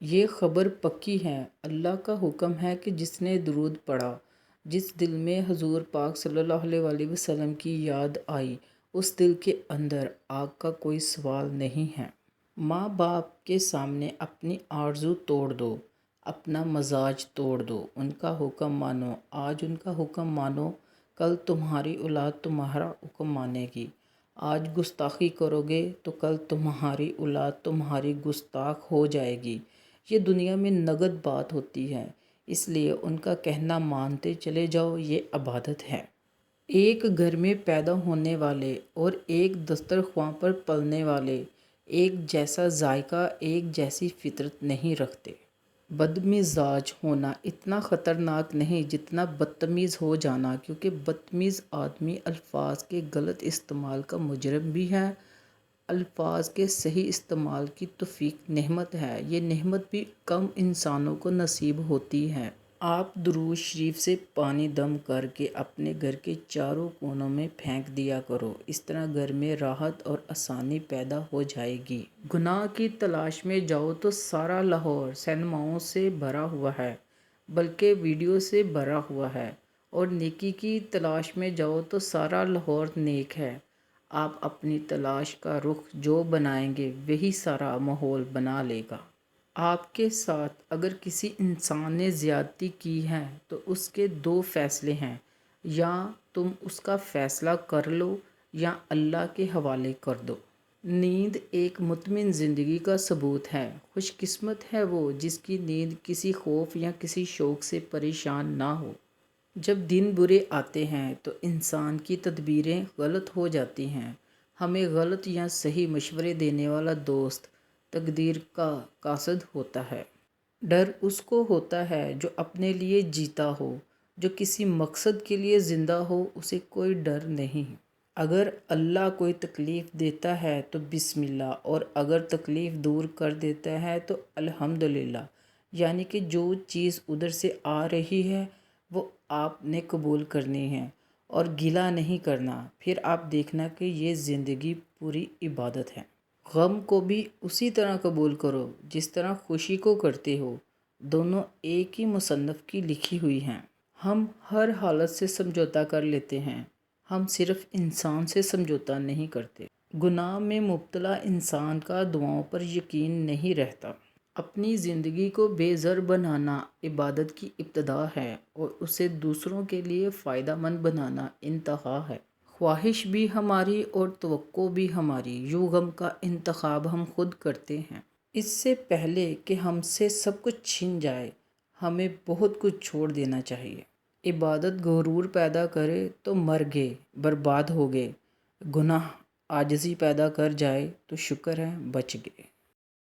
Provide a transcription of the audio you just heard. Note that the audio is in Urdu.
یہ خبر پکی ہے، اللہ کا حکم ہے کہ جس نے درود پڑھا، جس دل میں حضور پاک صلی اللہ علیہ وسلم کی یاد آئی، اس دل کے اندر آگ کا کوئی سوال نہیں ہے۔ ماں باپ کے سامنے اپنی آرزو توڑ دو، اپنا مزاج توڑ دو، ان کا حکم مانو۔ آج ان کا حکم مانو، کل تمہاری اولاد تمہارا حکم مانے گی۔ آج گستاخی کرو گے تو کل تمہاری اولاد تمہاری گستاخ ہو جائے گی۔ یہ دنیا میں نگد بات ہوتی ہے، اس لیے ان کا کہنا مانتے چلے جاؤ، یہ عبادت ہے۔ ایک گھر میں پیدا ہونے والے اور ایک دسترخواں پر پلنے والے ایک جیسا ذائقہ، ایک جیسی فطرت نہیں رکھتے۔ بدمزاج ہونا اتنا خطرناک نہیں جتنا بدتمیز ہو جانا، کیونکہ بدتمیز آدمی الفاظ کے غلط استعمال کا مجرم بھی ہے۔ الفاظ کے صحیح استعمال کی توفیق نعمت ہے، یہ نعمت بھی کم انسانوں کو نصیب ہوتی ہے۔ آپ درود شریف سے پانی دم کر کے اپنے گھر کے چاروں کونوں میں پھینک دیا کرو، اس طرح گھر میں راحت اور آسانی پیدا ہو جائے گی۔ گناہ کی تلاش میں جاؤ تو سارا لاہور سینماؤں سے بھرا ہوا ہے، بلکہ ویڈیو سے بھرا ہوا ہے، اور نیکی کی تلاش میں جاؤ تو سارا لاہور نیک ہے۔ آپ اپنی تلاش کا رخ جو بنائیں گے وہی سارا ماحول بنا لے گا۔ آپ کے ساتھ اگر کسی انسان نے زیادتی کی ہے تو اس کے دو فیصلے ہیں، یا تم اس کا فیصلہ کر لو یا اللہ کے حوالے کر دو۔ نیند ایک مطمئن زندگی کا ثبوت ہے۔ خوش قسمت ہے وہ جس کی نیند کسی خوف یا کسی شوق سے پریشان نہ ہو۔ جب دن برے آتے ہیں تو انسان کی تدبیریں غلط ہو جاتی ہیں۔ ہمیں غلط یا صحیح مشورے دینے والا دوست تقدیر کا قاصد ہوتا ہے۔ ڈر اس کو ہوتا ہے جو اپنے لیے جیتا ہو، جو کسی مقصد کے لیے زندہ ہو، اسے کوئی ڈر نہیں۔ اگر اللہ کوئی تکلیف دیتا ہے تو بسم اللہ، اور اگر تکلیف دور کر دیتا ہے تو الحمدللہ، یعنی کہ جو چیز ادھر سے آ رہی ہے وہ آپ نے قبول کرنی ہے اور گلہ نہیں کرنا۔ پھر آپ دیکھنا کہ یہ زندگی پوری عبادت ہے۔ غم کو بھی اسی طرح قبول کرو جس طرح خوشی کو کرتے ہو، دونوں ایک ہی مصنف کی لکھی ہوئی ہیں۔ ہم ہر حالت سے سمجھوتہ کر لیتے ہیں، ہم صرف انسان سے سمجھوتہ نہیں کرتے۔ گناہ میں مبتلا انسان کا دعاؤں پر یقین نہیں رہتا۔ اپنی زندگی کو بے زر بنانا عبادت کی ابتدا ہے، اور اسے دوسروں کے لیے فائدہ مند بنانا انتہا ہے۔ خواہش بھی ہماری اور توقع بھی ہماری، یوں غم کا انتخاب ہم خود کرتے ہیں۔ اس سے پہلے کہ ہم سے سب کچھ چھن جائے، ہمیں بہت کچھ چھوڑ دینا چاہیے۔ عبادت غرور پیدا کرے تو مر گئے، برباد ہو گئے۔ گناہ عاجزی پیدا کر جائے تو شکر ہے بچ گئے۔